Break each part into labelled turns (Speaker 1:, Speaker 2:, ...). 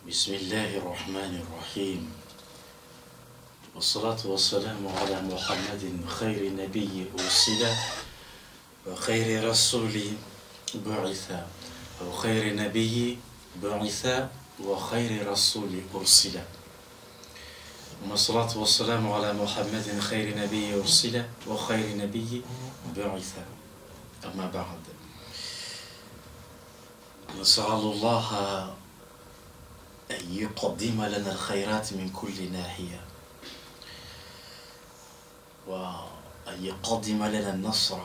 Speaker 1: بسم الله الرحمن الرحيم والصلاة والسلام على محمد خير نبي أرسل وخير رسول بعث أو خير نبي بعث وخير رسول أرسل والصلاة والسلام على محمد خير نبي أرسل وخير نبي بعث أما بعد نسأل الله أن يقدم لنا الخيرات من كل ناحية وأن يقدم لنا النصر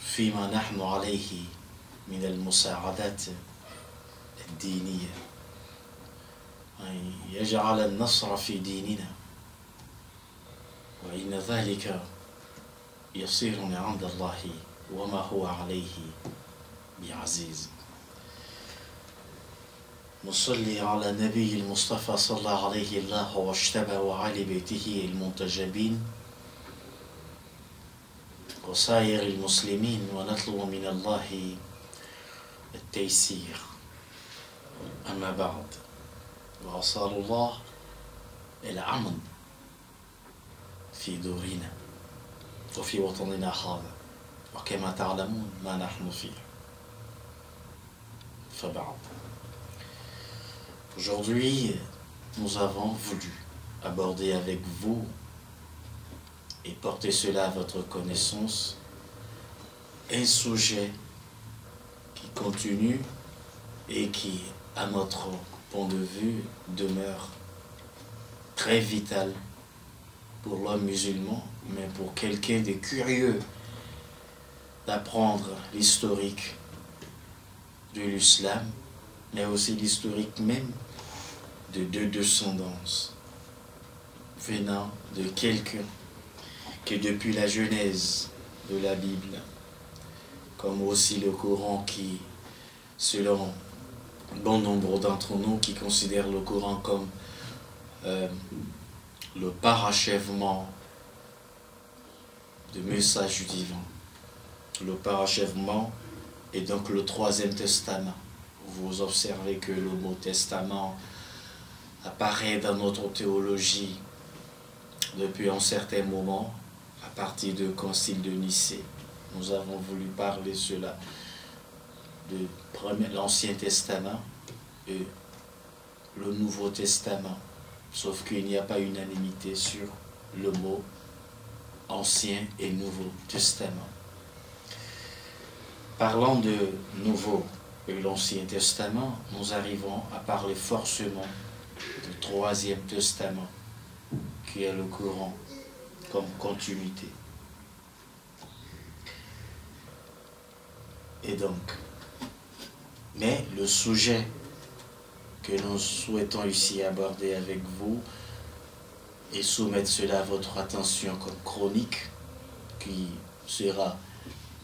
Speaker 1: فيما نحن عليه من المساعدات الدينية، أن يجعل النصر في ديننا، وإن ذلك يصير عند الله وما هو عليه بعزيز. نصلي على النبي المصطفى صلى الله عليه الله واجتبى وعلى بيته المنتجبين وسائر المسلمين، ونطلب من الله التيسير. أما بعد، وأسأل الله الأمن في دورنا وفي وطننا هذا، وكما تعلمون ما نحن فيه. فبعد. Aujourd'hui, nous avons voulu aborder avec vous et porter cela à votre connaissance, un sujet qui continue et qui, à notre point de vue, demeure très vital pour l'homme musulman, mais pour quelqu'un de curieux d'apprendre l'historique de l'islam, mais aussi l'historique même de deux descendances venant de quelqu'un qui, depuis la Genèse de la Bible, comme aussi le Coran qui, selon bon nombre d'entre nous, qui considèrent le Coran comme le parachèvement du message divin, le parachèvement est donc le troisième testament. Vous observez que le mot testament apparaît dans notre théologie depuis un certain moment, à partir du concile de Nicée. Nous avons voulu parler cela de l'Ancien Testament et le Nouveau Testament, sauf qu'il n'y a pas unanimité sur le mot Ancien et Nouveau Testament. Parlant de Nouveau et l'Ancien Testament, nous arrivons à parler forcément du Troisième Testament, qui est le Coran comme continuité. Et donc, mais le sujet que nous souhaitons ici aborder avec vous et soumettre cela à votre attention comme chronique, qui sera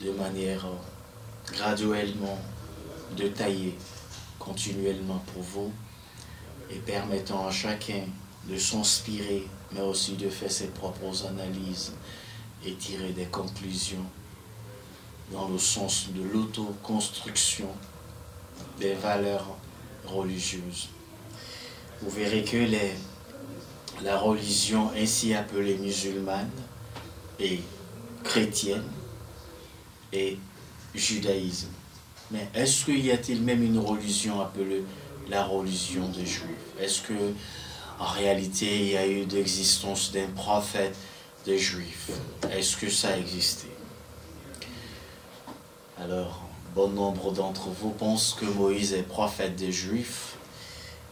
Speaker 1: de manière graduellement détaillée, continuellement pour vous, et permettant à chacun de s'inspirer, mais aussi de faire ses propres analyses et tirer des conclusions dans le sens de l'autoconstruction des valeurs religieuses. Vous verrez que la religion ainsi appelée musulmane et chrétienne et judaïsme. Mais est-ce qu'il y a-t-il même une religion appelée la religion des Juifs? Est-ce que en réalité il y a eu l'existence d'un prophète des Juifs? Est-ce que ça a existé? Alors, bon nombre d'entre vous pensent que Moïse est prophète des Juifs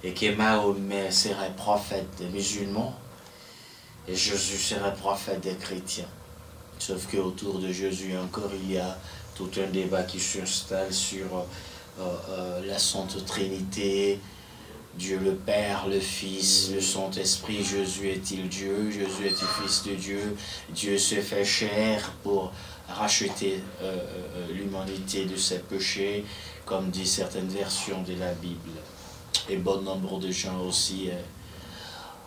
Speaker 1: et que Mahomet serait prophète des musulmans et Jésus serait prophète des chrétiens. Sauf qu'autour de Jésus encore il y a tout un débat qui s'installe sur la Sainte Trinité, Dieu le Père, le Fils, le Saint-Esprit. Jésus est-il Dieu? Jésus est-il Fils de Dieu? Dieu se fait chair pour racheter l'humanité de ses péchés, comme dit certaines versions de la Bible. Et bon nombre de gens aussi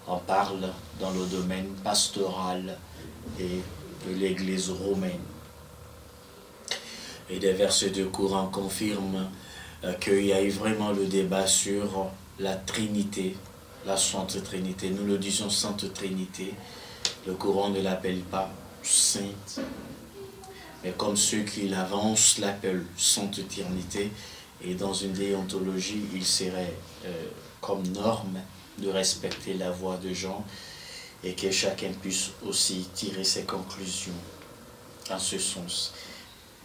Speaker 1: en parlent dans le domaine pastoral et de l'Église romaine. Et des versets de Coran confirment qu'il y a eu vraiment le débat sur la Trinité, la Sainte Trinité. Nous le disons Sainte Trinité. Le Coran ne l'appelle pas Sainte, mais comme ceux qui l'avancent l'appellent Sainte Trinité. Et dans une déontologie, il serait comme norme de respecter la voix de Jean et que chacun puisse aussi tirer ses conclusions en ce sens.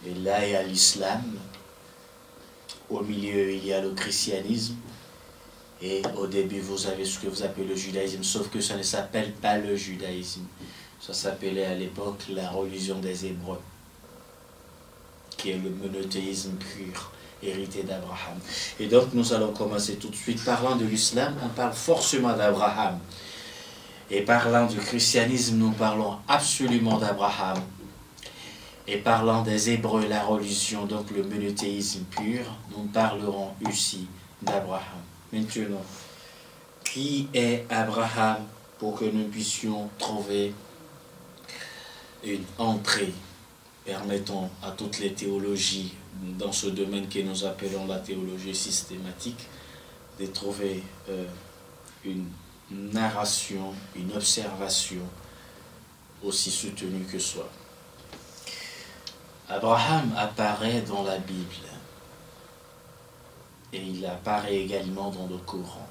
Speaker 1: Et là, il y a l'islam, au milieu, il y a le christianisme, et au début, vous avez ce que vous appelez le judaïsme, sauf que ça ne s'appelle pas le judaïsme. Ça s'appelait à l'époque la religion des Hébreux, qui est le monothéisme pur, hérité d'Abraham. Et donc, nous allons commencer tout de suite. Parlant de l'islam, on parle forcément d'Abraham. Et parlant du christianisme, nous parlons absolument d'Abraham. Et parlant des Hébreux, la religion, donc le monothéisme pur, nous parlerons ici d'Abraham. Maintenant, qui est Abraham pour que nous puissions trouver une entrée permettant à toutes les théologies dans ce domaine que nous appelons la théologie systématique de trouver une narration, une observation aussi soutenue que soit. Abraham apparaît dans la Bible et il apparaît également dans le Coran.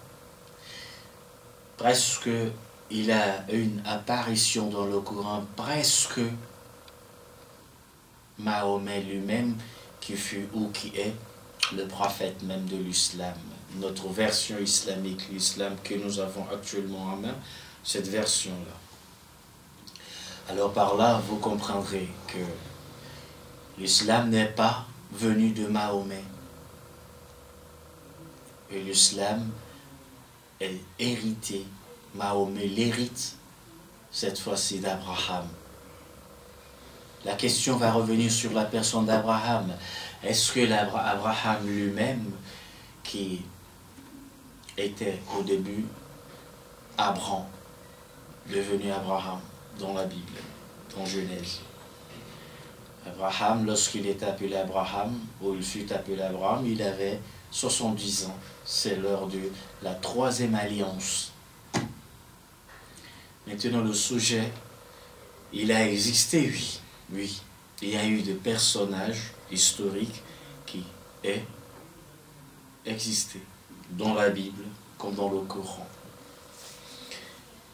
Speaker 1: Presque, il a une apparition dans le Coran, presque Mahomet lui-même, qui fut ou qui est le prophète même de l'islam. Notre version islamique, l'islam que nous avons actuellement en main, cette version-là. Alors par là, vous comprendrez que l'islam n'est pas venu de Mahomet. Et l'islam est hérité. Mahomet l'hérite, cette fois-ci d'Abraham. La question va revenir sur la personne d'Abraham. Est-ce que Abraham lui-même, qui était au début Abram, devenu Abraham dans la Bible, dans Genèse. Abraham, lorsqu'il est appelé Abraham, ou il fut appelé Abraham, il avait 70 ans. C'est l'heure de la troisième alliance. Maintenant, le sujet, il a existé, oui. Oui, il y a eu des personnages historiques qui ont existé dans la Bible comme dans le Coran.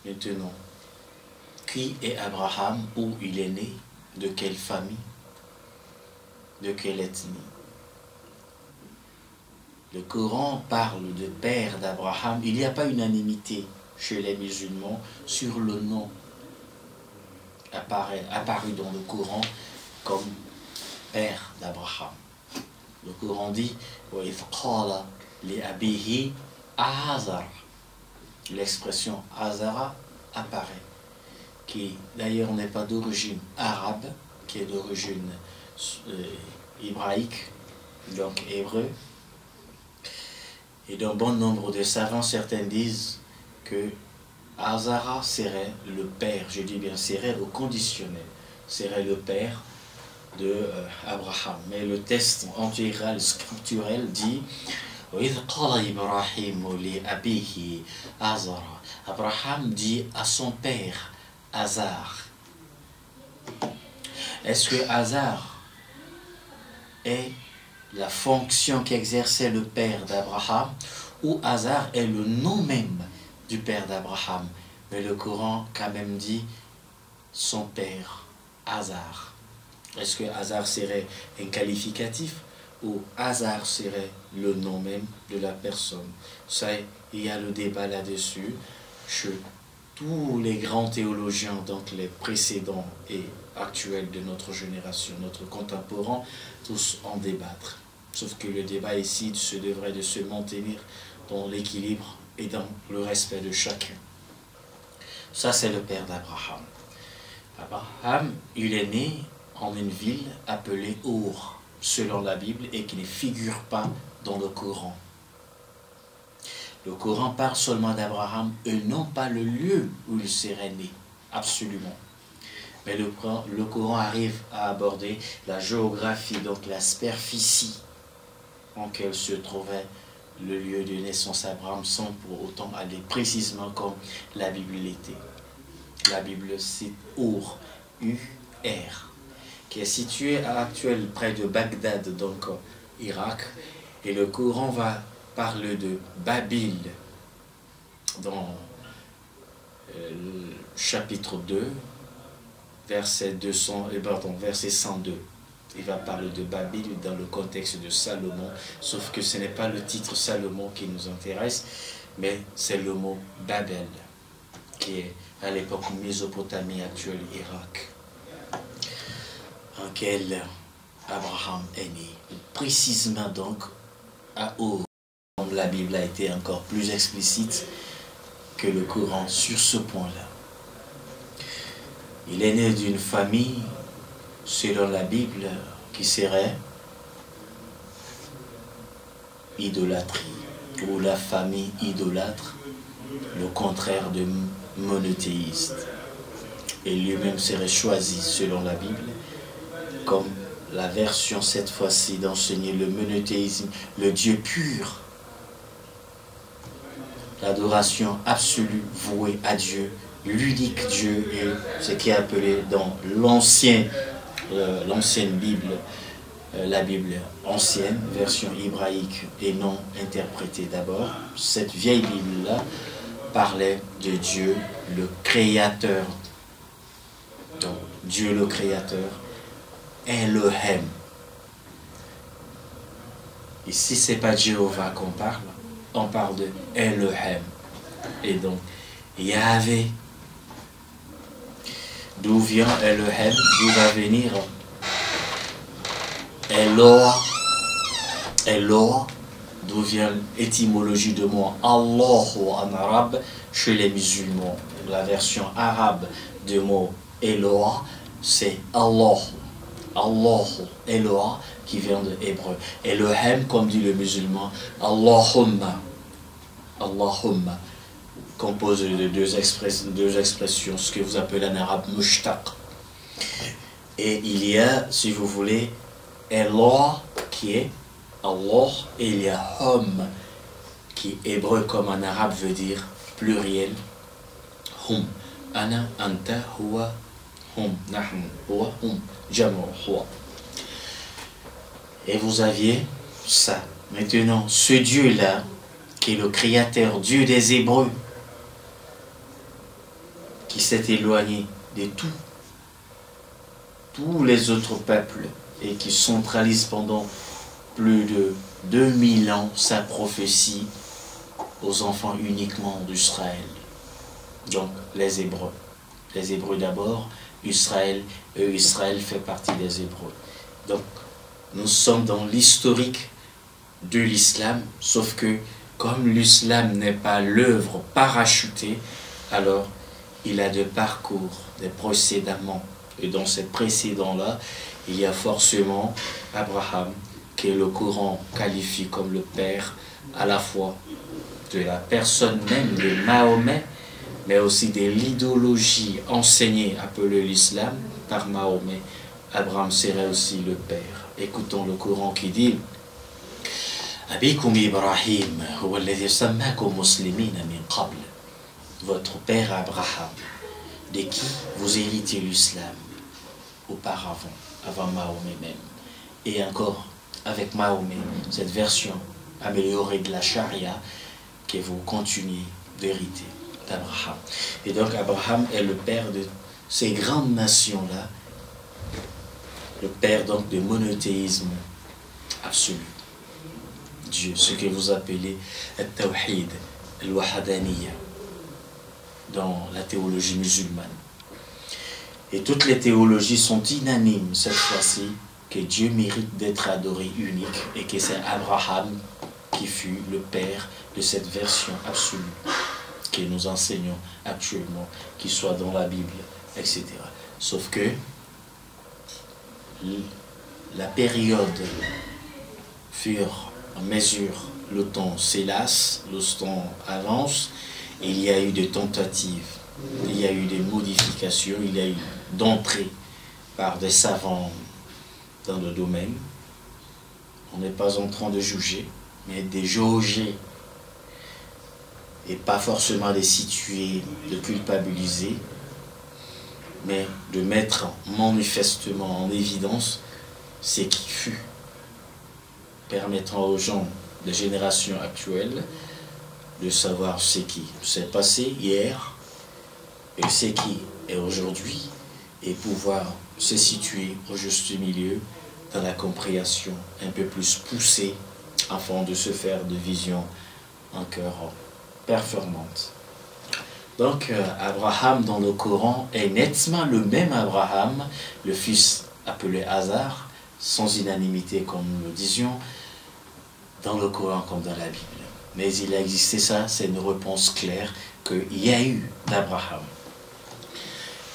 Speaker 1: Maintenant, qui est Abraham? Où il est né? De quelle famille? De quelle ethnie? Le Coran parle de père d'Abraham. Il n'y a pas unanimité chez les musulmans sur le nom apparu dans le Coran comme père d'Abraham. Le Coran dit وَإِذْ قَالَ لِأَبِيهِ آزَرَ. L'expression Azara apparaît, qui d'ailleurs n'est pas d'origine arabe, qui est d'origine hébraïque, donc hébreu. Et d'un bon nombre de savants, certains disent que Azara serait le père, je dis bien serait au conditionnel, serait le père de Abraham. Mais le texte intégral scripturel dit Abraham dit à son père Azar. Est-ce que Azar est la fonction qu'exerçait le père d'Abraham, ou Azar est le nom même du père d'Abraham? Mais le Coran quand même dit son père, Azar. Est-ce que Azar serait un qualificatif ou Azar serait le nom même de la personne? Ça, il y a le débat là-dessus. Tous les grands théologiens, donc les précédents et actuels de notre génération, notre contemporain, tous en débattre. Sauf que le débat ici devrait de se maintenir dans l'équilibre et dans le respect de chacun. Ça, c'est le père d'Abraham. Abraham, il est né en une ville appelée Our, selon la Bible, et qui ne figure pas dans le Coran. Le Coran parle seulement d'Abraham et non pas le lieu où il serait né, absolument. Mais le Coran arrive à aborder la géographie, donc la superficie en quel se trouvait le lieu de naissance d'Abraham sans pour autant aller précisément comme la Bible l'était. La Bible cite Our, U-R, qui est situé à actuel près de Bagdad, donc Irak, et le Coran va parler de Babil dans le chapitre 2, verset 102. Il va parler de Babil dans le contexte de Salomon, sauf que ce n'est pas le titre Salomon qui nous intéresse, mais c'est le mot Babel, qui est à l'époque Mésopotamie actuelle, Irak, en quel Abraham est né. Précisément donc à Our. La Bible a été encore plus explicite que le Coran sur ce point-là. Il est né d'une famille, selon la Bible, qui serait idolâtrie, ou la famille idolâtre, le contraire de monothéiste. Et lui-même serait choisi, selon la Bible, comme la version cette fois-ci d'enseigner le monothéisme, le Dieu pur, l'adoration absolue vouée à Dieu, l'unique Dieu, et ce qui est appelé dans l'ancienne Bible, la Bible ancienne, version hébraïque et non interprétée d'abord. Cette vieille Bible-là parlait de Dieu le Créateur. Donc, Dieu le Créateur, Elohim. Ici, ce n'est pas Jéhovah qu'on parle, on parle de Elohim. Et donc, Yahvé. D'où vient Elohim? D'où va venir Eloah? Eloah, d'où vient l'étymologie de mot Allah en arabe chez les musulmans. La version arabe du mot Eloah, c'est Allah. Allah, Eloah, qui vient de hébreu. Elohim, comme dit le musulman, Allahumma. Allahumma, composé de deux expressions, ce que vous appelez en arabe mushtaq. Et il y a, si vous voulez, Eloah, qui est Allah, et il y a Hum, qui hébreu comme en arabe veut dire pluriel, Hum. Ana, anta, huwa, hum, nahnu, huwa, hum, jamu, huwa. Et vous aviez ça. Maintenant, ce Dieu-là, qui est le Créateur, Dieu des Hébreux, qui s'est éloigné de tous les autres peuples et qui centralise pendant plus de 2000 ans sa prophétie aux enfants uniquement d'Israël. Donc les Hébreux. Les Hébreux d'abord, Israël fait partie des Hébreux. Donc nous sommes dans l'historique de l'islam, sauf que comme l'islam n'est pas l'œuvre parachutée, alors il a des parcours, des précédemment. Et dans ces précédents-là, il y a forcément Abraham, que le Coran qualifie comme le père à la fois de la personne même de Mahomet, mais aussi de l'idéologie enseignée, appelée l'islam, par Mahomet. Abraham serait aussi le père. Écoutons le Coran qui dit Abikum Ibrahim, huwa alladhi sammakum muslimina min qabl. Votre père Abraham, de qui vous héritez l'islam auparavant, avant Mahomet même. Et encore, avec Mahomet, cette version améliorée de la charia que vous continuez d'hériter d'Abraham. Et donc Abraham est le père de ces grandes nations-là, le père donc du monothéisme absolu. Dieu, ce que vous appelez le tawhid, le wahadaniya, dans la théologie musulmane. Et toutes les théologies sont unanimes cette fois-ci que Dieu mérite d'être adoré unique et que c'est Abraham qui fut le père de cette version absolue que nous enseignons actuellement, qui soit dans la Bible, etc. Sauf que la période fure en mesure, le temps s'élasse, le temps avance, et il y a eu des tentatives, il y a eu des modifications, il y a eu d'entrées par des savants dans le domaine, On n'est pas en train de juger, mais de jauger. Et pas forcément de situer, de culpabiliser, mais de mettre manifestement en évidence ce qui fut, permettant aux gens des générations actuelles de savoir ce qui s'est passé hier et ce qui est aujourd'hui, et pouvoir se situer au juste milieu dans la compréhension un peu plus poussée afin de se faire de vision encore performante. Donc Abraham dans le Coran est nettement le même Abraham, le fils appelé Hazar, sans unanimité comme nous le disions, dans le Coran comme dans la Bible. Mais il a existé ça, c'est une réponse claire qu'il y a eu d'Abraham.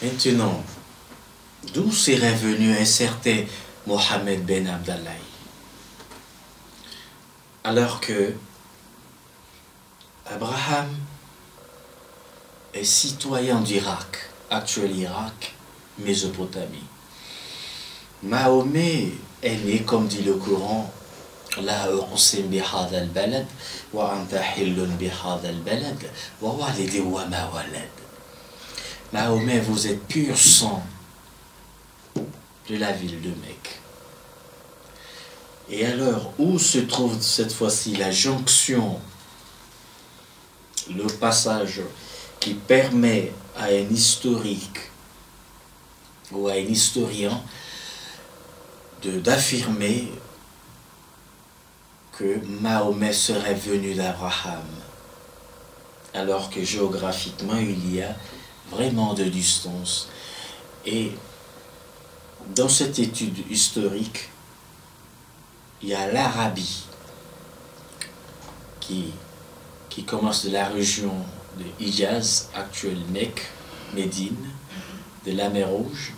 Speaker 1: Maintenant, d'où serait venu un certain Mohammed ben Abdallah? Alors que Abraham est citoyen d'Irak, actuel Irak, Mésopotamie. Mahomet est né, comme dit le Coran, La uqsim bihadha al-balad wa anta hillun bihadha al-balad wa walidi wa ma walad. Mahomet, vous êtes pur sang de la ville de Mecque. Et alors, où se trouve cette fois-ci la jonction, le passage qui permet à un historique ou à un historien d'affirmer que Mahomet serait venu d'Abraham, alors que géographiquement il y a vraiment de distance. Et dans cette étude historique, il y a l'Arabie qui commence de la région de Hijaz, actuelle Mecque, Médine, de la mer Rouge,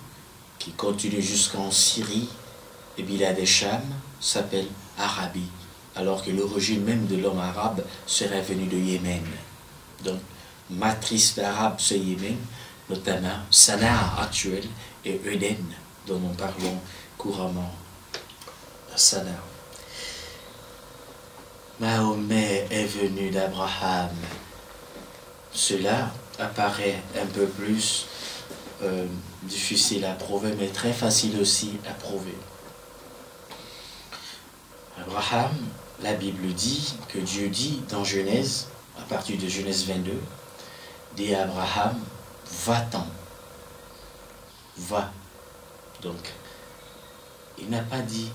Speaker 1: qui continue jusqu'en Syrie, et Bilad el-Cham s'appelle Arabie, alors que l'origine même de l'homme arabe serait venue de Yémen. Donc, matrice d'arabe, c'est Yémen, notamment Sanaa actuelle et Eden, dont nous parlons couramment, Sanaa. Mahomet est venu d'Abraham. Cela apparaît un peu plus difficile à prouver, mais très facile aussi à prouver. Abraham, la Bible dit, que Dieu dit dans Genèse, à partir de Genèse 22, dit à Abraham, va-t'en, va. Donc, il n'a pas dit,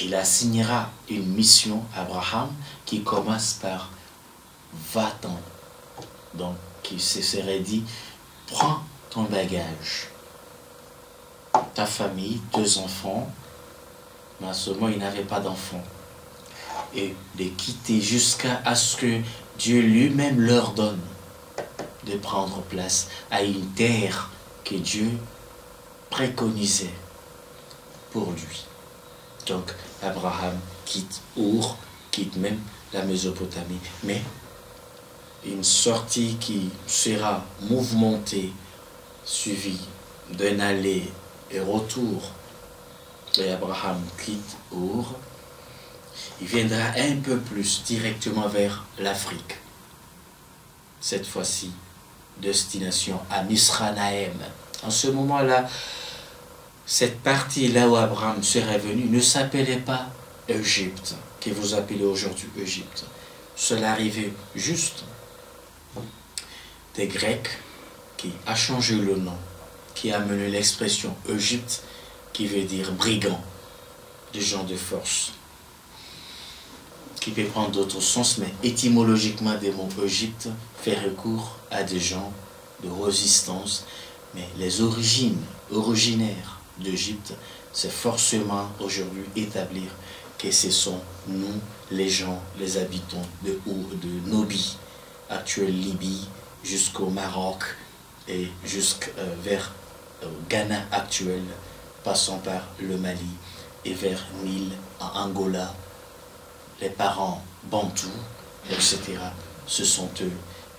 Speaker 1: il assignera une mission à Abraham qui commence par va-t'en. Donc, il se serait dit, prends ton bagage, ta famille, 2 enfants, mais à ce moment il n'avait pas d'enfants, et de quitter jusqu'à ce que Dieu lui-même leur donne de prendre place à une terre que Dieu préconisait pour lui. Donc Abraham quitte Our, quitte même la Mésopotamie, mais une sortie qui sera mouvementée, suivie d'un aller et retour, et Abraham quitte Our, il viendra un peu plus directement vers l'Afrique. Cette fois-ci, destination à Misranaïm. En ce moment-là, cette partie-là où Abraham serait venu ne s'appelait pas Égypte, que vous appelez aujourd'hui Égypte. Cela arrivait juste des Grecs qui a changé le nom, qui a amené l'expression Égypte, qui veut dire brigand, des gens de force, qui peut prendre d'autres sens, mais étymologiquement des mots Égypte fait recours à des gens de résistance, mais les originaires d'Égypte, c'est forcément aujourd'hui établir que ce sont nous, les gens, les habitants de Nubie, actuelle Libye, jusqu'au Maroc et vers Ghana actuel, passant par le Mali et vers Nil, en Angola, les parents bantous, etc. Ce sont eux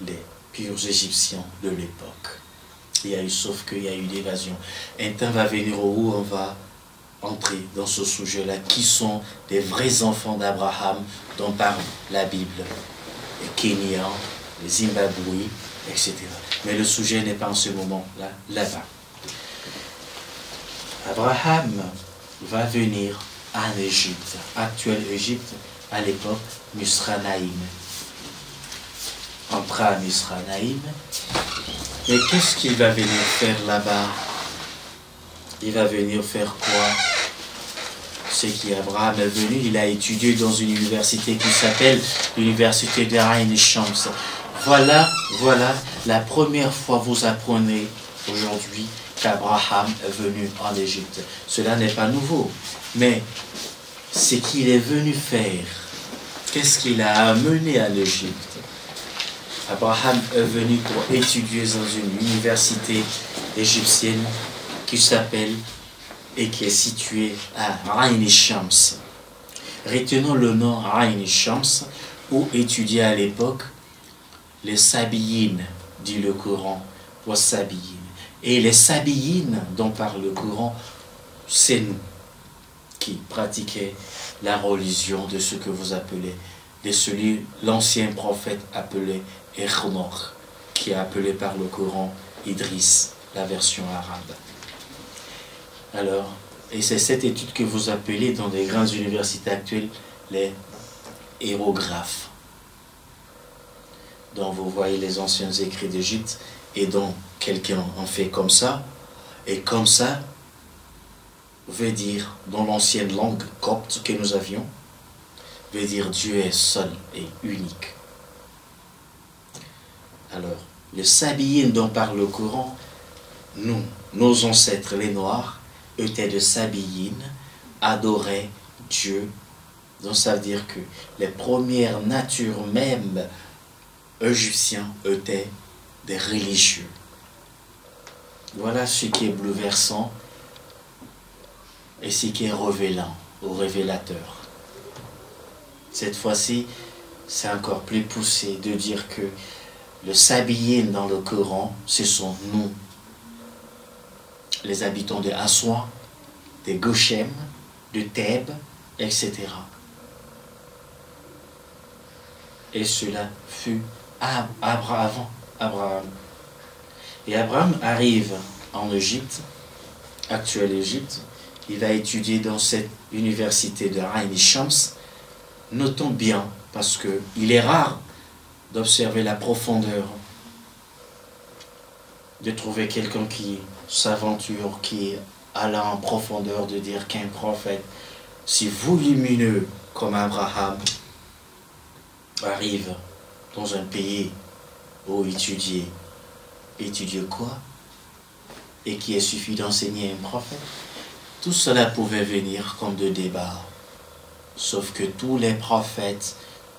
Speaker 1: les purs Égyptiens de l'époque. Sauf qu'il y a eu l'évasion. Un temps va venir où on va entrer dans ce sujet-là. Qui sont les vrais enfants d'Abraham dont parle la Bible? Les Kenyans, les Zimbabwe, etc. Mais le sujet n'est pas en ce moment-là, là-bas. Abraham va venir en Égypte, actuelle Égypte, à l'époque Misranaïm. Entra à Misranaïm. Mais qu'est-ce qu'il va venir faire là-bas? Il va venir faire quoi? C'est qu'Abraham est venu, il a étudié dans une université qui s'appelle l'université de Ain Shams. Voilà la première fois que vous apprenez aujourd'hui qu'Abraham est venu en Égypte. Cela n'est pas nouveau, mais ce qu'il est venu faire, qu'est-ce qu'il a amené à l'Égypte? Abraham est venu pour étudier dans une université égyptienne qui s'appelle et qui est située à Ain Shams. Retenons le nom Ain Shams, où étudiaient à l'époque les Sabiyines, dit le Coran, ou Sabiyines. Et les Sabiyines dont parle le Coran, c'est nous qui pratiquons la religion de ce que vous appelez, de celui l'ancien prophète appelé Enoch, qui est appelé par le Coran Idriss, la version arabe. Alors, et c'est cette étude que vous appelez dans les grandes universités actuelles les hiéroglyphes, dont vous voyez les anciens écrits d'Égypte et dont quelqu'un en fait comme ça, et comme ça veut dire, dans l'ancienne langue copte que nous avions, veut dire Dieu est seul et unique. Alors, les Sabiyines dont parle le Coran, nous, nos ancêtres les Noirs, étaient de Sabiyines, adoraient Dieu. Donc ça veut dire que les premières natures même égyptiens étaient des religieux. Voilà ce qui est bouleversant et ce qui est révélant ou révélateur. Cette fois-ci, c'est encore plus poussé de dire que le Sabiyine dans le Coran, ce sont nous, les habitants de Assouan, de Goshem, de Thèbes, etc. Et cela fut avant Abraham. Et Abraham arrive en Égypte, actuelle Égypte, il va étudier dans cette université de Ain Shams. Notons bien, parce qu'il est rare d'observer la profondeur, de trouver quelqu'un qui s'aventure, qui alla en profondeur, de dire qu'un prophète, si volumineux comme Abraham, arrive dans un pays où étudier quoi? Et qu'il suffit d'enseigner un prophète. Tout cela pouvait venir comme de débats. Sauf que tous les prophètes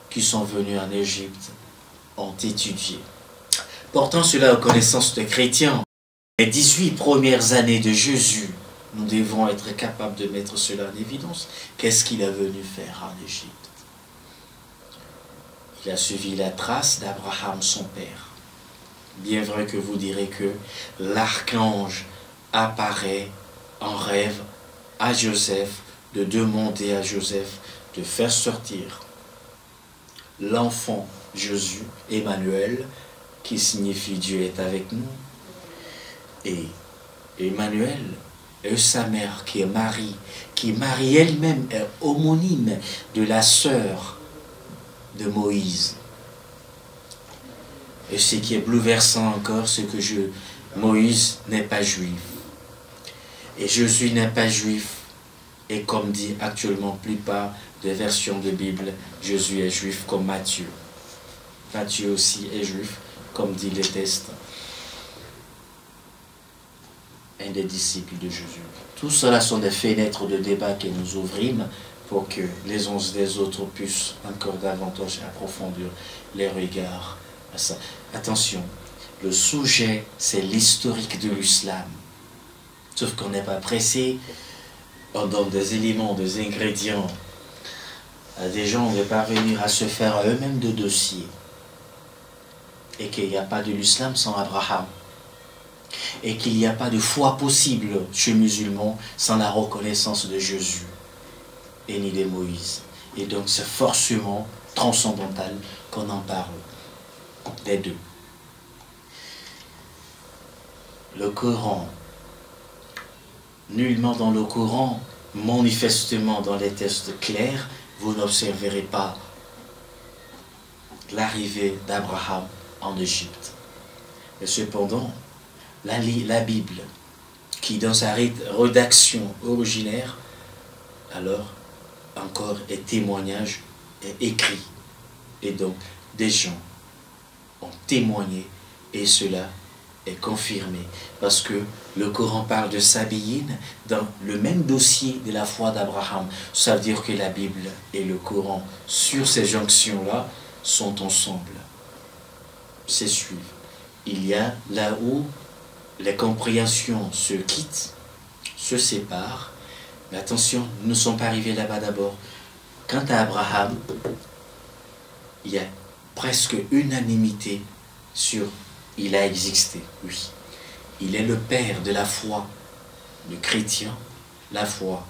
Speaker 1: qui sont venus en Égypte ont étudié. Portant cela aux connaissances des chrétiens, les 18 premières années de Jésus, nous devons être capables de mettre cela en évidence. Qu'est-ce qu'il est venu faire en Égypte? Il a suivi la trace d'Abraham, son père. Bien vrai que vous direz que l'archange apparaît en rêve à Joseph, de demander à Joseph de faire sortir l'enfant Jésus, Emmanuel, qui signifie Dieu est avec nous. Et Emmanuel et sa mère qui est Marie elle-même est homonyme de la sœur de Moïse. Et ce qui est bouleversant encore, c'est que Moïse n'est pas juif. Et Jésus n'est pas juif. Et comme dit actuellement la plupart des versions de Bible, Jésus est juif comme Matthieu. Matthieu aussi est juif, comme dit les textes. Un des disciples de Jésus. Tout cela sont des fenêtres de débat que nous ouvrîmes pour que les uns des autres puissent encore davantage approfondir les regards à ça. Attention, le sujet, c'est l'historique de l'islam. Sauf qu'on n'est pas pressé, on donne des éléments, des ingrédients à des gens de parvenir à se faire à eux-mêmes de dossiers. Et qu'il n'y a pas de l'islam sans Abraham. et qu'il n'y a pas de foi possible chez les musulmans sans la reconnaissance de Jésus et ni de Moïse. Et donc c'est forcément transcendantal qu'on en parle des deux. Le Coran, nullement dans le Coran, manifestement dans les textes clairs, vous n'observerez pas l'arrivée d'Abraham en Égypte. Et cependant, la Bible, qui dans sa rédaction originaire, alors encore est témoignage, est écrit. Et donc, des gens ont témoigné et cela est confirmé. Parce que le Coran parle de Sabiyine dans le même dossier de la foi d'Abraham. Ça veut dire que la Bible et le Coran, sur ces jonctions-là, sont ensemble. C'est suivre. Il y a là où les compréhensions se quittent, se séparent. Mais attention, nous ne sommes pas arrivés là-bas d'abord. Quant à Abraham, il y a presque unanimité sur il a existé, oui. Il est le père de la foi, le chrétien, la foi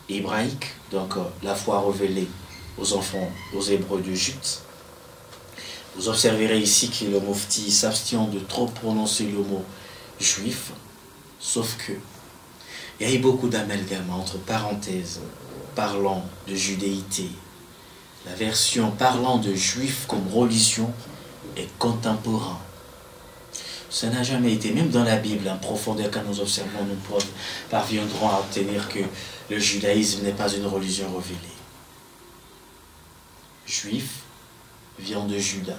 Speaker 1: hébraïque, donc la foi révélée aux enfants, aux Hébreux d'Égypte. Vous observerez ici que le Mufti s'abstient de trop prononcer le mot juif, sauf que il y a eu beaucoup d'amalgames entre parenthèses parlant de judéité. La version parlant de juif comme religion est contemporain. Ça n'a jamais été, même dans la Bible, en profondeur, quand nous observons, nous parviendrons à obtenir que le judaïsme n'est pas une religion révélée. Juif vient de Juda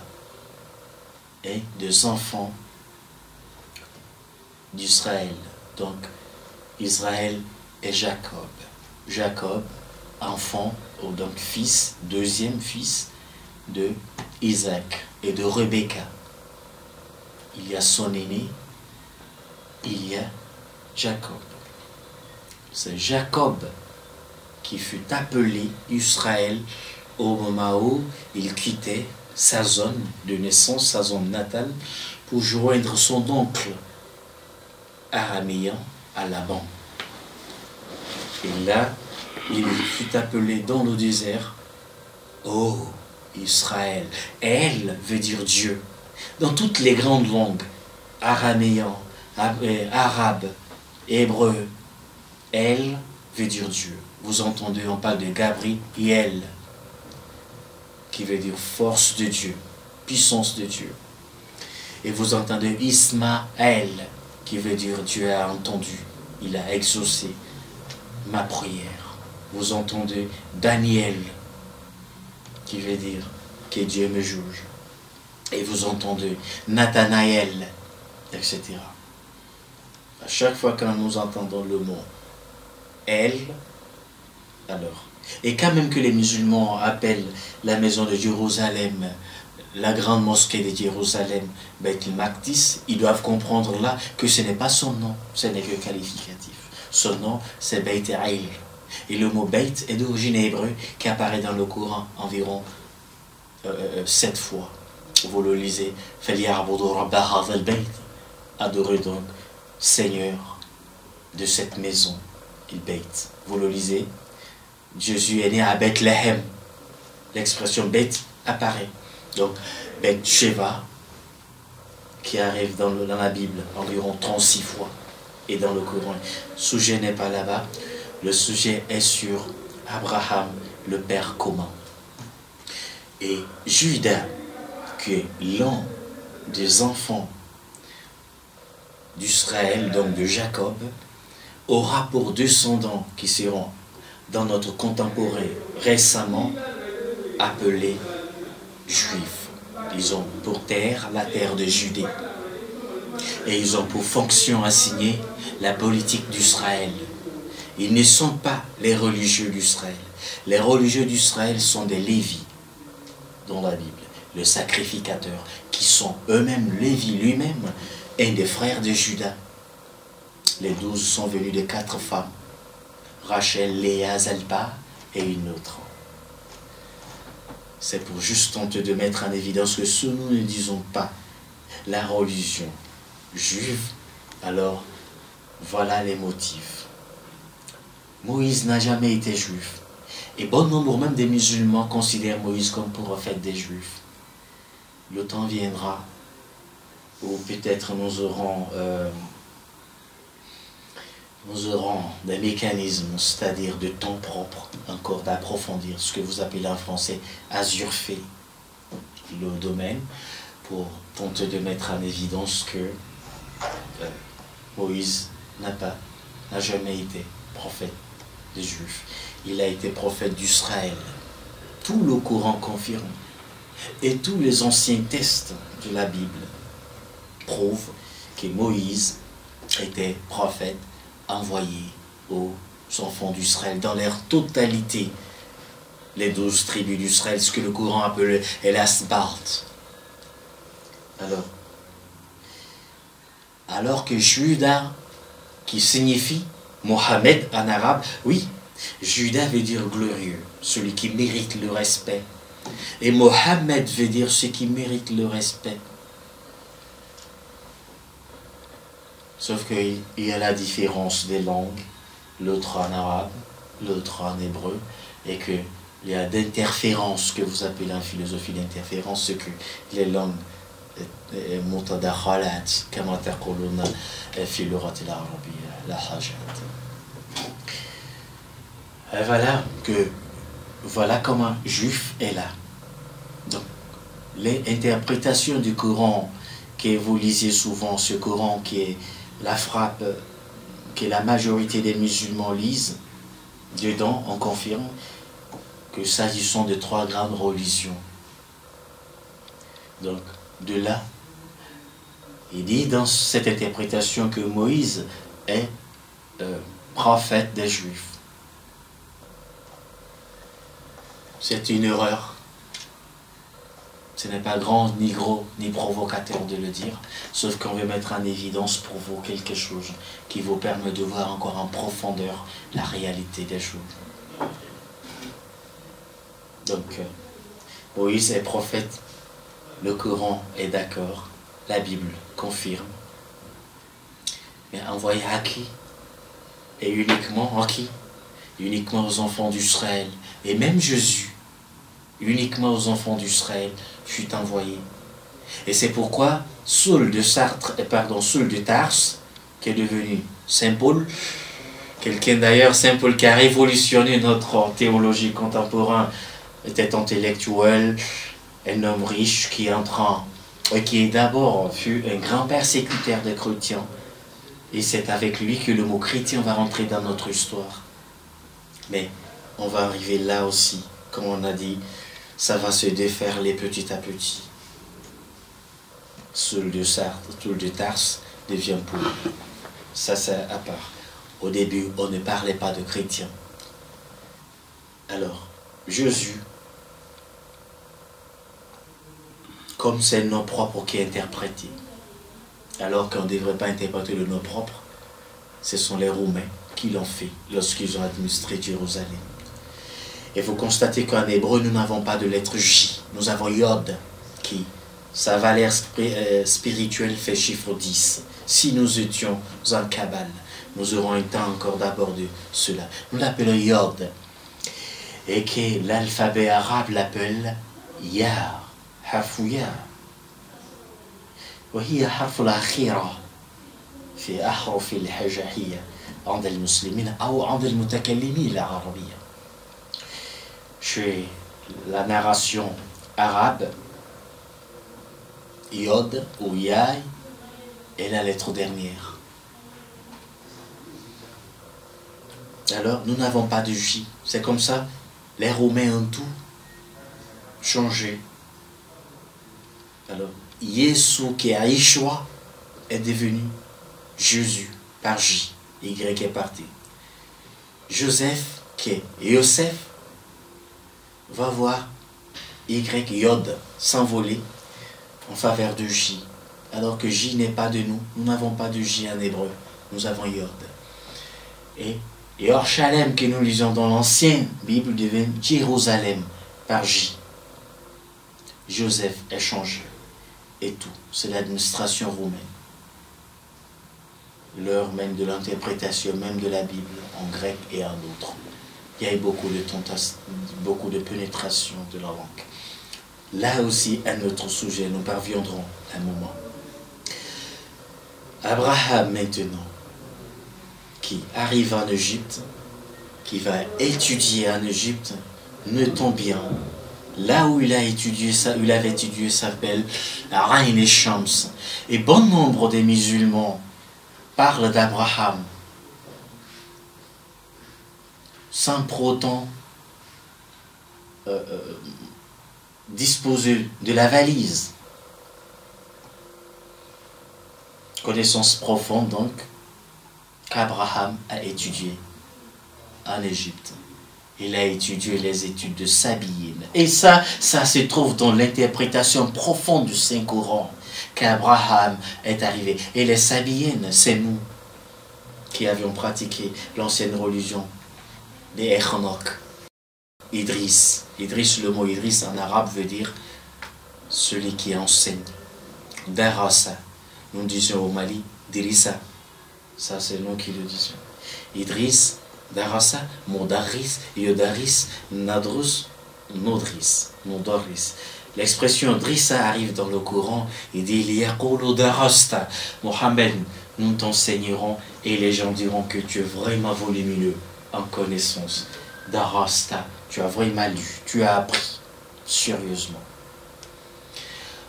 Speaker 1: et des enfants d'Israël. Donc, Israël et Jacob. Jacob, enfant, ou donc fils, deuxième fils de Isaac et de Rebecca. Il y a son aîné, il y a Jacob. C'est Jacob qui fut appelé Israël au moment où il quittait sa zone de naissance, sa zone natale, pour joindre son oncle araméen à Laban. Et là, il fut appelé dans le désert, oh Israël. Elle veut dire Dieu. Dans toutes les grandes langues, araméen, arabe, hébreu, elle veut dire Dieu. Vous entendez, on parle de Gabriel, qui veut dire force de Dieu, puissance de Dieu. Et vous entendez Ismaël, qui veut dire Dieu a entendu, il a exaucé ma prière. Vous entendez Daniel, qui veut dire que Dieu me juge. Et vous entendez Nathanaël, etc. À chaque fois que nous entendons le mot elle, alors, et quand même que les musulmans appellent la maison de Jérusalem, la grande mosquée de Jérusalem, Beit el-Maqdis, ils doivent comprendre là que ce n'est pas son nom, ce n'est que qualificatif. Son nom, c'est Beit el. Et le mot Beit est d'origine hébreu qui apparaît dans le Coran environ 7 fois. Vous le lisez, adorez donc Seigneur de cette maison, il Beit. Vous le lisez, Jésus est né à Bethléem. L'expression Beit apparaît. Donc, Beit Sheva, qui arrive dans la Bible environ 36 fois, et dans le Coran. Le sujet n'est pas là-bas. Le sujet est sur Abraham, le père commun. Et Judas, qui est l'un des enfants d'Israël, donc de Jacob, aura pour descendants qui seront dans notre contemporain récemment appelés Juifs. Ils ont pour terre la terre de Judée. Et ils ont pour fonction assignée la politique d'Israël. Ils ne sont pas les religieux d'Israël. Les religieux d'Israël sont des Lévis dans la Bible, le sacrificateur, qui sont eux-mêmes, Lévi lui-même, un des frères de Judas. Les 12 sont venus de 4 femmes, Rachel, Léa, Zalpa et une autre. C'est pour juste tenter de mettre en évidence que si nous ne disons pas la religion juive, Alors, voilà les motifs. Moïse n'a jamais été juif. Et bon nombre même des musulmans considèrent Moïse comme prophète des juifs. Le temps viendra où peut-être nous aurons des mécanismes, c'est-à-dire de temps propre, encore d'approfondir ce que vous appelez en français azurfer le domaine, pour tenter de mettre en évidence que Moïse n'a jamais été prophète des Juifs. Il a été prophète d'Israël. Tout le Coran confirme. Et tous les anciens textes de la Bible prouvent que Moïse était prophète envoyé aux enfants d'Israël dans leur totalité. Les 12 tribus d'Israël, ce que le Coran appelle l'Asbart. Alors que Juda, qui signifie Mohammed en arabe, oui, Juda veut dire glorieux, celui qui mérite le respect. Et Mohammed veut dire ce qui mérite le respect. Sauf qu'il y a la différence des langues, l'autre en arabe, l'autre en hébreu, et qu'il y a d'interférences que vous appelez en philosophie d'interférence, ce que les langues متداخلات كما تقولون في اللغة العربية لا حاجات. Voilà comment juif est là. Donc, les interprétations du Coran que vous lisez souvent, ce Coran qui est la frappe que la majorité des musulmans lisent, dedans on confirme que s'agissant de 3 grandes religions. Donc, de là, il dit dans cette interprétation que Moïse est prophète des Juifs. C'est une erreur. Ce n'est pas grand, ni gros, ni provocateur de le dire, sauf qu'on veut mettre en évidence pour vous quelque chose qui vous permet de voir encore en profondeur la réalité des choses. Donc, Moïse est prophète, le Coran est d'accord, la Bible confirme. Mais envoyé à qui? Et uniquement à qui? Uniquement aux enfants d'Israël. Et même Jésus, uniquement aux enfants d'Israël, fut envoyé. Et c'est pourquoi Saul de Tars, qui est devenu Saint Paul, quelqu'un d'ailleurs, Saint Paul qui a révolutionné notre théologie contemporaine, était intellectuel, un homme riche qui d'abord fut un grand persécuteur des chrétiens. Et c'est avec lui que le mot chrétien va rentrer dans notre histoire. Mais on va arriver là aussi, comme on a dit, ça va se déferler petit à petit. Saul de Tarse devient Paul. Ça, c'est à part. Au début, on ne parlait pas de chrétiens. Alors, Jésus, comme c'est le nom propre qui est interprété, alors qu'on ne devrait pas interpréter le nom propre, ce sont les Romains qui l'ont fait lorsqu'ils ont administré Jérusalem. Et vous constatez qu'en hébreu, nous n'avons pas de lettre J. Nous avons Yod, qui, sa valeur spirituelle fait chiffre 10. Si nous étions en Kabbale, nous aurons un temps encore d'aborder cela. Nous l'appelons Yod. Et que l'alphabet arabe l'appelle Ya, حرف يا. وهي حرف الأخيرة في أحرف الهجائية عند المسلمين أو عند المتكلمين العربية. Chez la narration arabe, Yod ou Yai est la lettre dernière. Alors, nous n'avons pas de J. C'est comme ça, les Romains ont tout changé. Alors, Yesu qui est Yeshua est devenu Jésus par J. Y est parti. Joseph qui est Yosef va voir Y, Yod, s'envoler en faveur de J. Alors que J n'est pas de nous. Nous n'avons pas de J en hébreu. Nous avons Yod. Et Yerushalem que nous lisons dans l'ancienne Bible devient Jérusalem par J. Joseph est changé. Et tout. C'est l'administration romaine. l'heure même de l'interprétation même de la Bible en grec et en autres. Il y a eu beaucoup de tentation, beaucoup de pénétration de la langue. Là aussi, un autre sujet, nous parviendrons un moment. Abraham maintenant, qui arrive en Égypte, qui va étudier en Égypte, notons bien, là où il a étudié ça, il avait étudié s'appelle Ain el-Shams. Et bon nombre des musulmans parlent d'Abraham sans pour autant disposer de la valise. Connaissance profonde donc qu'Abraham a étudié en Égypte. Il a étudié les études de Sabiyyin. Et ça se trouve dans l'interprétation profonde du Saint-Coran qu'Abraham est arrivé. Et les Sabiyyin, c'est nous qui avions pratiqué l'ancienne religion des Echnok. Idriss. Idriss, le mot Idriss en arabe veut dire celui qui enseigne. Darasa. Nous disons au Mali, Dirissa. Ça, c'est nous qui le disons. Idriss, Darasa, Modaris, Yodaris, Nadrus, Nodris. Nodoris. L'expression Drissa arrive dans le Coran et dit Liyaqulu Darasta. Mohammed, nous t'enseignerons et les gens diront que tu es vraiment volumineux en connaissance. Darasta, tu as vraiment lu, tu as appris sérieusement.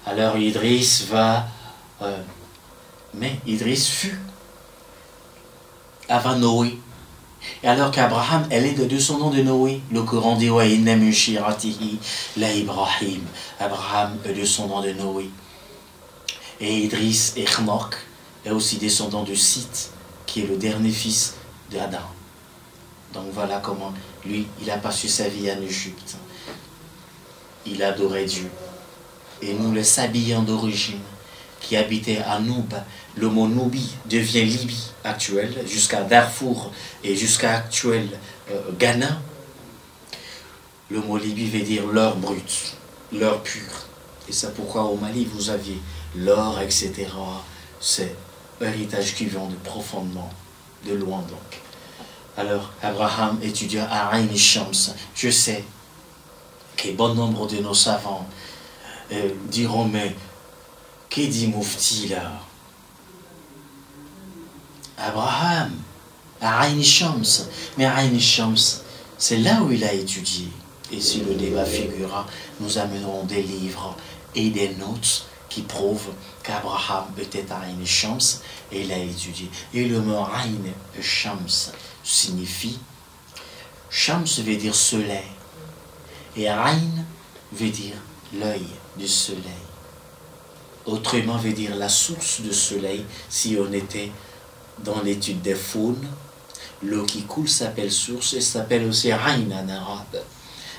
Speaker 1: Alors Idriss va. Mais Idriss fut avant Noé. Et alors qu'Abraham, elle est de descendant de Noé. Le Coran dit wa inna min shiratihi la Ibrahim. Abraham est descendant de Noé. Et Idriss et Enoch est aussi descendant de Sith, qui est le dernier fils d'Adam. Donc voilà comment lui, il a passé sa vie en Égypte. Il adorait Dieu. Et nous, les Sabiens d'origine, qui habitaient à Noub, le mot Noubi devient Libye actuelle, jusqu'à Darfour et jusqu'à actuel Ghana. Le mot Libye veut dire l'or brut, l'or pur. Et c'est pourquoi au Mali, vous aviez l'or, etc. C'est héritage qui vient de profondément, de loin donc. Alors, Abraham étudia à Ain el-Shams. Je sais que bon nombre de nos savants diront, mais qu'est dit Moufti là? Abraham, à Ain el-Shams. Mais Ain el-Shams, c'est là où il a étudié. Et si le débat figurera, nous amènerons des livres et des notes qui prouvent qu'Abraham était à Ain el-Shams et il a étudié. Et le mot Ain el-Shams signifie, Shams veut dire soleil, et Ain veut dire l'œil du soleil. Autrement veut dire la source du soleil. Si on était dans l'étude des faunes, l'eau qui coule s'appelle source et s'appelle aussi Ain en arabe.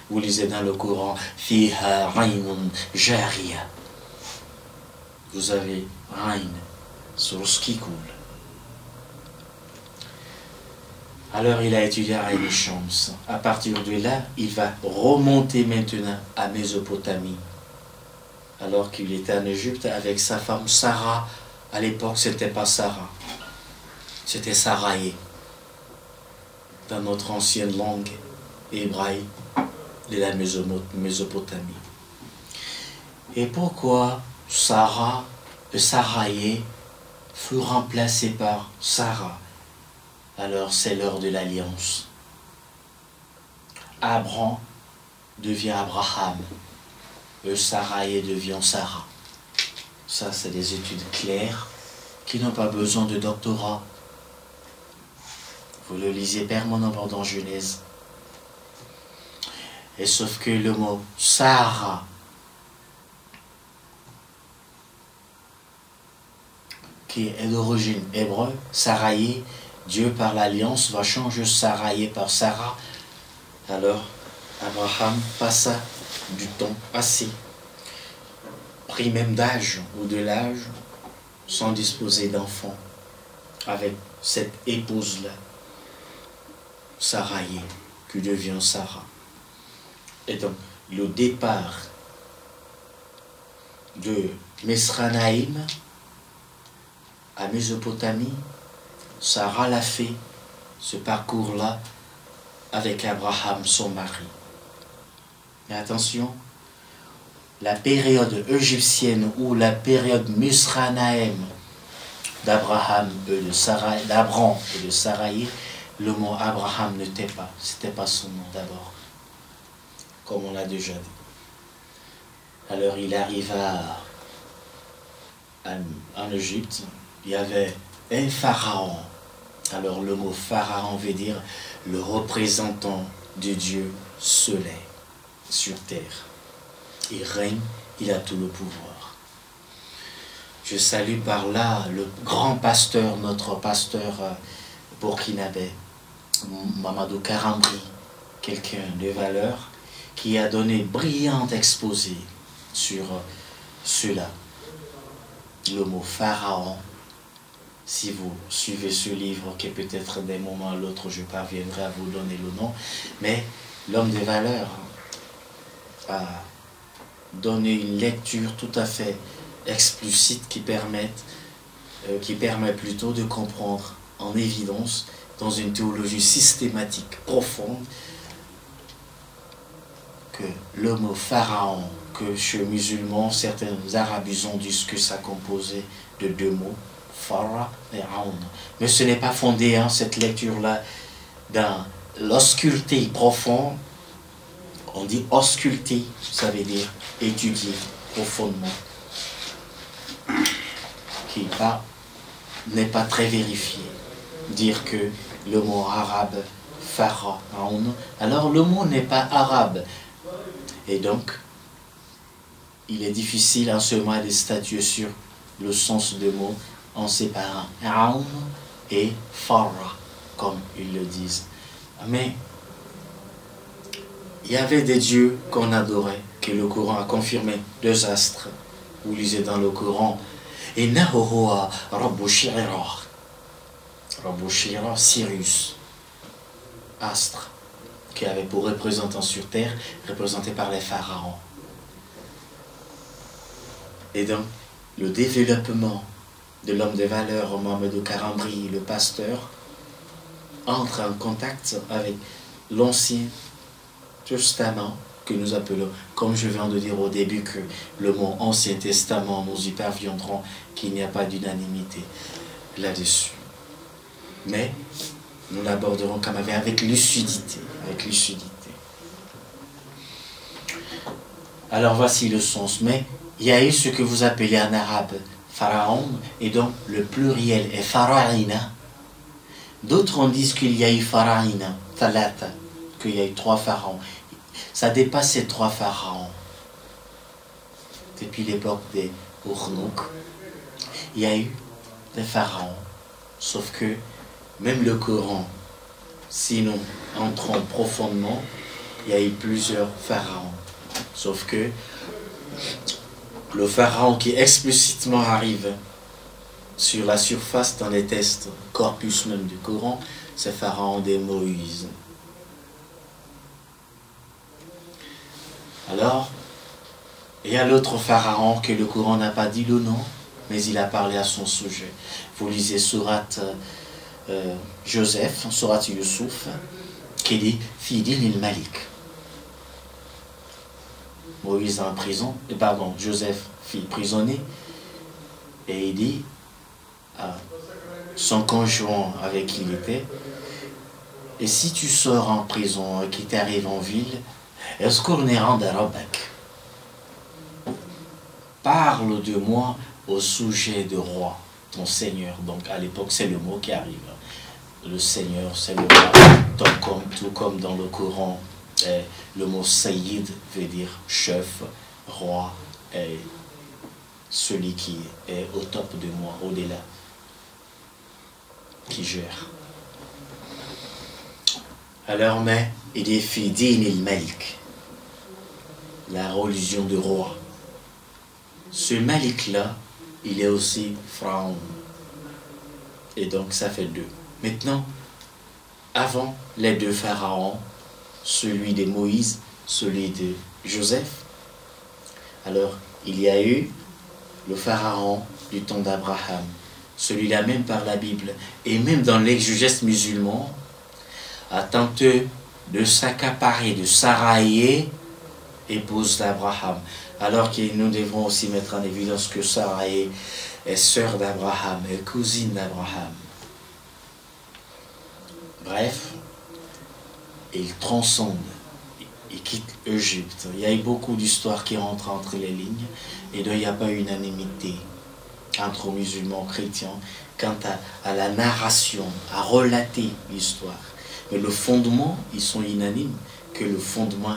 Speaker 1: Vous lisez dans le Coran, Fiha Ainun Jariya. Vous avez Ain, source qui coule. Alors il a étudié Ain el-Shams. À partir de là, il va remonter maintenant à Mésopotamie. Alors qu'il était en Égypte avec sa femme Sarah. À l'époque, c'était pas Sarah. C'était Saraï. Dans notre ancienne langue hébraïque de la Mésopotamie. Et pourquoi Sarah, Saraï, fut remplacée par Sarah? Alors c'est l'heure de l'alliance. Abraham devient Abraham. Saraï devient Sarah. Ça, c'est des études claires qui n'ont pas besoin de doctorat. Vous le lisez permanemment dans Genèse. Et sauf que le mot Sarah, qui est d'origine hébreu, Saraï, Dieu par l'alliance va changer Saraï par Sarah. Alors Abraham passa du temps assez, pris même d'âge ou de l'âge, sans disposer d'enfants, avec cette épouse-là, Saraï, qui devient Sarah. Et donc, le départ de Mesranaïm à Mésopotamie Sarah l'a fait, ce parcours-là, avec Abraham, son mari. Mais attention, la période égyptienne ou la période Misranaïm d'Abraham et de Sarai, d'Abram et de Sarai, le mot Abraham n'était pas, c'était pas son nom d'abord, comme on l'a déjà dit. Alors il arriva en Égypte, il y avait un pharaon. Alors le mot pharaon veut dire le représentant de Dieu soleil sur terre. Il règne, il a tout le pouvoir. Je salue par là le grand pasteur, notre pasteur burkinabé, Mamadou Karambri, quelqu'un de valeur, qui a donné brillant exposé sur cela. Le mot pharaon, si vous suivez ce livre, qui peut-être d'un moment à l'autre je parviendrai à vous donner le nom, mais l'homme de valeur a donné une lecture tout à fait explicite qui permet plutôt de comprendre en évidence, dans une théologie systématique profonde, que le mot pharaon, que chez les musulmans, certains arabes ont dit que ça composait de deux mots, Phara et Aoun. Mais ce n'est pas fondé, cette lecture-là, dans l'osculté profonde. On dit ausculter, ça veut dire étudier profondément, qui n'est pas très vérifié. Dire que le mot arabe, pharaon, alors le mot n'est pas arabe. Et donc, il est difficile en ce moment de statuer sur le sens des mots en séparant Aoun et Farah, comme ils le disent. Mais il y avait des dieux qu'on adorait, que le Coran a confirmé, deux astres. Vous lisez dans le Coran, Innahu huwa Rabbu Shi'ra. Rabbu Shi'ra, Sirius, astre, qui avait pour représentant sur terre, représenté par les pharaons. Et donc, le développement de l'homme de valeur, Mamadou Karambri, le pasteur, entre en contact avec l'Ancien Testament, que nous appelons, comme je viens de dire au début, que le mot Ancien Testament, nous y parviendrons, qu'il n'y a pas d'unanimité là-dessus. Mais nous l'aborderons quand même avec lucidité, Alors voici le sens. Mais il y a eu ce que vous appelez en arabe pharaon, et donc le pluriel est pharaïna. D'autres en disent qu'il y a eu pharaïna, thalata, qu'il y a eu 3 pharaons. Ça dépasse ces 3 pharaons. Depuis l'époque des Urnouk, il y a eu des pharaons. Sauf que même le Coran, si nous entrons profondément, il y a eu plusieurs pharaons. Sauf que le pharaon qui explicitement arrive sur la surface dans les textes, corpus même du Coran, c'est pharaon de Moïse. Alors, il y a l'autre pharaon que le Coran n'a pas dit le nom, mais il a parlé à son sujet. Vous lisez sourate Joseph, sourate Youssouf, qui dit Fidin il Malik. Moïse en prison, Joseph fut prisonnier, et il dit à son conjoint avec qui il était, et si tu sors en prison et qu'il t'arrive en ville, est-ce qu'on est rendu à Rabbak? Parle de moi au sujet de roi, ton Seigneur. Donc à l'époque, c'est le mot qui arrive. Le Seigneur, c'est le roi. Tout comme dans le Coran, le mot Sayyid veut dire chef, roi, et celui qui est au top de moi, au-delà, qui gère. Alors, mais il est Fidin il Malik, la religion de roi. Ce Malik-là, il est aussi pharaon. Et donc, ça fait 2. Maintenant, avant les 2 pharaons, celui de Moïse, celui de Joseph, alors, il y a eu le pharaon du temps d'Abraham, celui-là même par la Bible, et même dans l'exégèse musulman, a tenté de s'accaparer, de s'arrailler épouse d'Abraham. Alors que nous devons aussi mettre en évidence que Sarah est sœur d'Abraham, est cousine d'Abraham. Bref, il transcende, il quitte l'Égypte. Il y a eu beaucoup d'histoires qui rentrent entre les lignes, et donc il n'y a pas unanimité entre musulmans et chrétiens quant à la narration, à relater l'histoire. Mais le fondement, ils sont unanimes que le fondement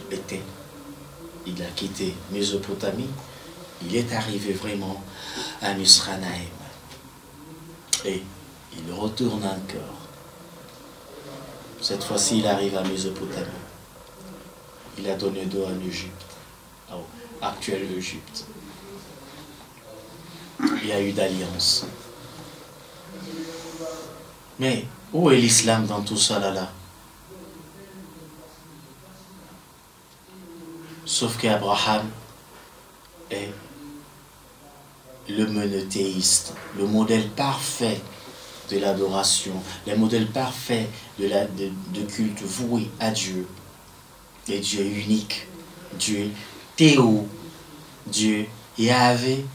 Speaker 1: était, il a quitté Mésopotamie, il est arrivé vraiment à Misranaïm. Et il retourne encore. Cette fois-ci, il arrive à Mésopotamie. Il a donné dos à l'Égypte, actuelle Égypte. Il y a eu d'alliance. Mais où est l'islam dans tout ça là? Sauf qu'Abraham est le monothéiste, le modèle parfait de l'adoration, le modèle parfait de culte voué à Dieu. Et Dieu unique, Dieu Théo, Dieu Yahvé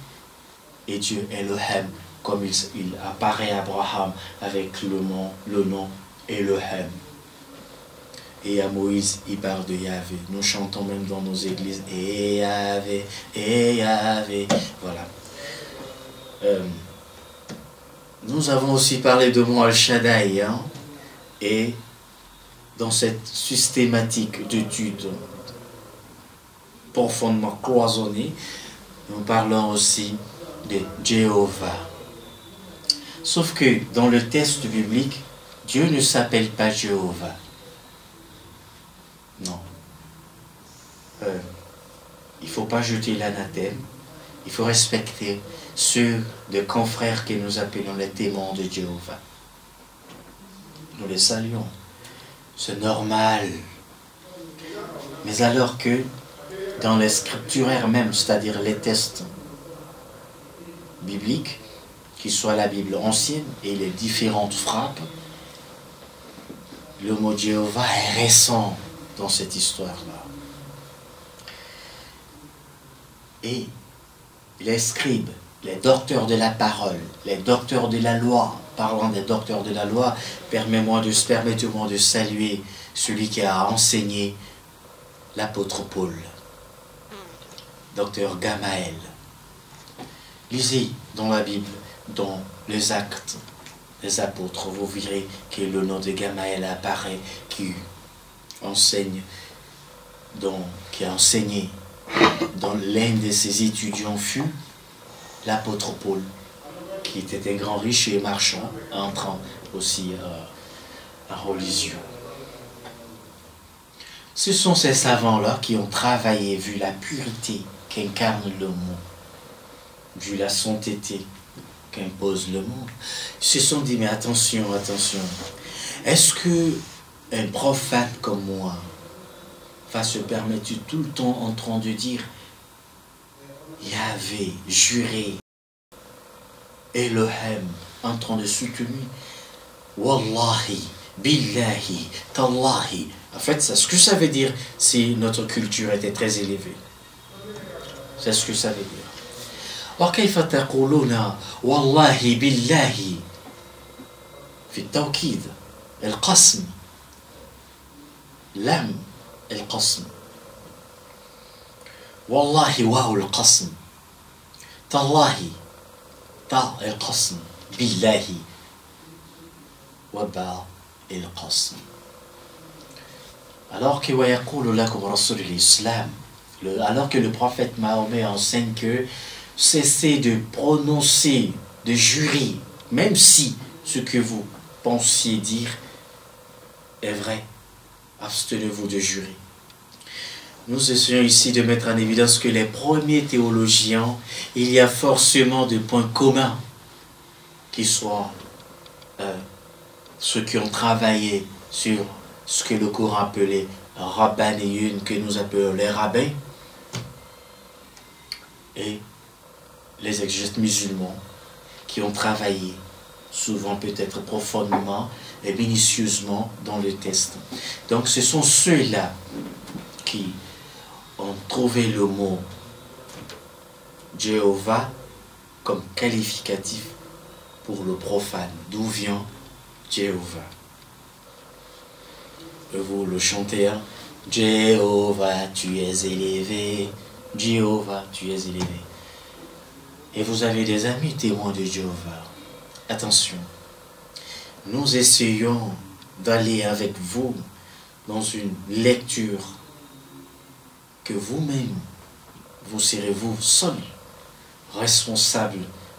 Speaker 1: et Dieu Elohim, comme il apparaît à Abraham avec le nom Elohim. Et à Moïse, il parle de Yahvé. Nous chantons même dans nos églises, et Yahvé, et Yahvé. Voilà. Nous avons aussi parlé de Mon Al-Shaddai, hein, et dans cette systématique d'études profondément cloisonnée, nous parlons aussi de Jéhovah. Sauf que dans le texte biblique, Dieu ne s'appelle pas Jéhovah. Non. Il ne faut pas jeter l'anathème. Il faut respecter ceux de confrères que nous appelons les témoins de Jéhovah. Nous les saluons. C'est normal. Mais alors que dans les scripturaires même, c'est-à-dire les textes bibliques, qu'il soit la Bible ancienne et les différentes frappes, le mot Jéhovah est récent dans cette histoire-là. Et les scribes, les docteurs de la parole, les docteurs de la loi, parlant des docteurs de la loi, permettez-moi de saluer celui qui a enseigné l'apôtre Paul, docteur Gamaël. Lisez dans la Bible, dans les actes des apôtres, vous verrez que le nom de Gamaël apparaît, qui enseigne, qui a enseigné dans l'un de ses étudiants fut l'apôtre Paul, qui était un grand riche et marchand, entrant aussi en religion. Ce sont ces savants-là qui ont travaillé, vu la pureté qu'incarne le mot, vu la sainteté qu'impose le monde. Ils se sont dit, mais attention, attention, est-ce que un profane comme moi va se permettre tout le temps en train de dire Yahvé, juré, Elohim, en train de soutenir Wallahi, Billahi, Tallahi. En fait, c'est ce que ça veut dire si notre culture était très élevée. C'est ce que ça veut dire. وكيف تقولون والله بالله في التوكيد القسم لم القسم والله واو القسم تالله تا القسم بالله وباء القسم alors que ويقول لكم رسول الإسلام alors que le prophète Mahomet enseigne que cessez de prononcer, de jurer, même si ce que vous pensiez dire est vrai. Abstenez-vous de jurer. Nous essayons ici de mettre en évidence que les premiers théologiens, il y a forcément des points communs, qui soient ceux qui ont travaillé sur ce que le Coran appelait Rabbaniyun, que nous appelons les rabbins, et les exégètes musulmans qui ont travaillé, souvent peut-être profondément et minutieusement dans le texte. Donc ce sont ceux-là qui ont trouvé le mot Jéhovah comme qualificatif pour le profane. D'où vient Jéhovah? Vous le chantez, hein? Jéhovah, tu es élevé. Jéhovah, tu es élevé. Et vous avez des amis témoins de Jéhovah. Attention, nous essayons d'aller avec vous dans une lecture que vous-même, vous serez vous seul responsable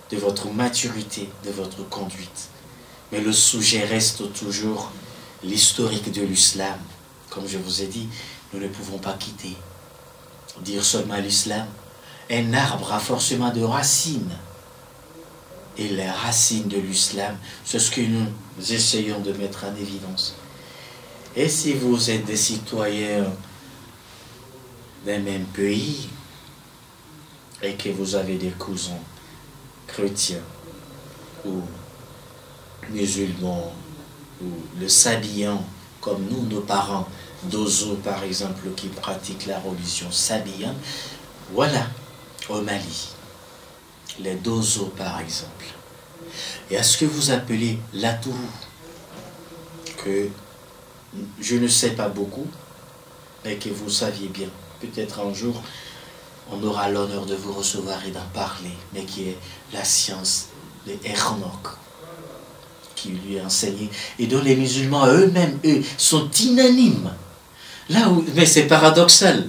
Speaker 1: de votre maturité, de votre conduite. Mais le sujet reste toujours l'historique de l'islam. Comme je vous ai dit, nous ne pouvons pas quitter. Dire seulement l'islam, un arbre a forcément de racines. Et les racines de l'islam, c'est ce que nous essayons de mettre en évidence. Et si vous êtes des citoyens d'un même pays et que vous avez des cousins chrétiens ou musulmans ou le sabian, comme nous, nos parents d'Ozo par exemple, qui pratiquent la religion sabienne, voilà, au Mali, les Dozo par exemple, et à ce que vous appelez l'Atourou, que je ne sais pas beaucoup, mais que vous saviez bien. Peut-être un jour, on aura l'honneur de vous recevoir et d'en parler, mais qui est la science de Ernok, qui lui a enseigné, et dont les musulmans eux-mêmes, eux, sont unanimes. Là où, mais c'est paradoxal,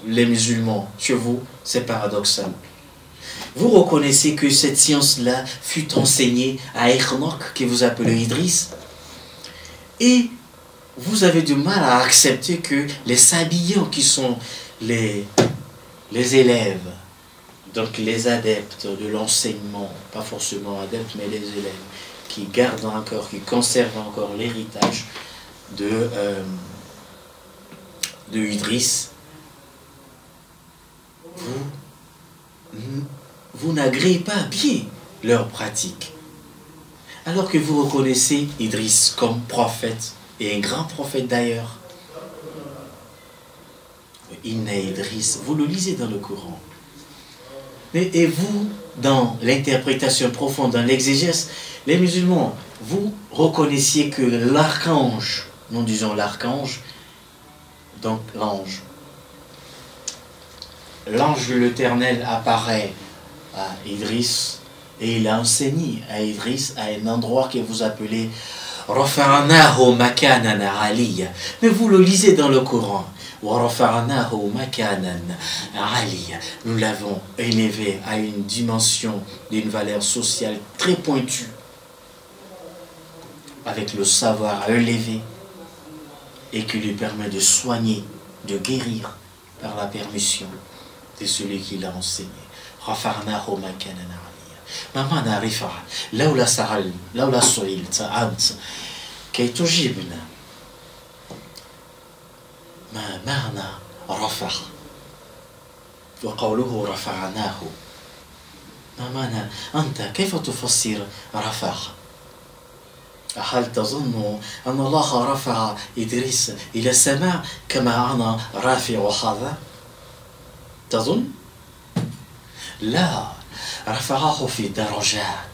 Speaker 1: les musulmans, chez vous, c'est paradoxal. Vous reconnaissez que cette science-là fut enseignée à Ernok, que vous appelez Idriss, et vous avez du mal à accepter que les sabillons qui sont les élèves, donc les adeptes de l'enseignement, pas forcément adeptes, mais les élèves, qui gardent encore, qui conservent encore l'héritage de Idriss, vous n'agréez pas bien leur pratique. Alors que vous reconnaissez Idriss comme prophète, et un grand prophète d'ailleurs. Inna Idriss, vous le lisez dans le Coran. Et vous, dans l'interprétation profonde, dans l'exégèse, les musulmans, vous reconnaissiez que l'archange, nous disons l'archange, donc l'ange de l'Éternel apparaît à Idriss et il a enseigné à Idriss à un endroit que vous appelez Rafa'nahu makanan aliyya. Mais vous le lisez dans le Coran. Rafa'nahu makanan aliyya. Nous l'avons élevé à une dimension d'une valeur sociale très pointue, avec le savoir élevé et qui lui permet de soigner, de guérir par la permission de celui qui l'a enseigné. Rafa'nahu makanan aliyya. ما معنى رفع؟ لولا سئلت أنت كي تجيبنا. ما معنى رفع؟ وقوله رفعناه، ما معنى أنت كيف تفسر رفع؟ هل تظن أن الله رفع إدريس إلى السماء كما أنا رافع هذا؟ تظن؟ لا، رفعه في درجات.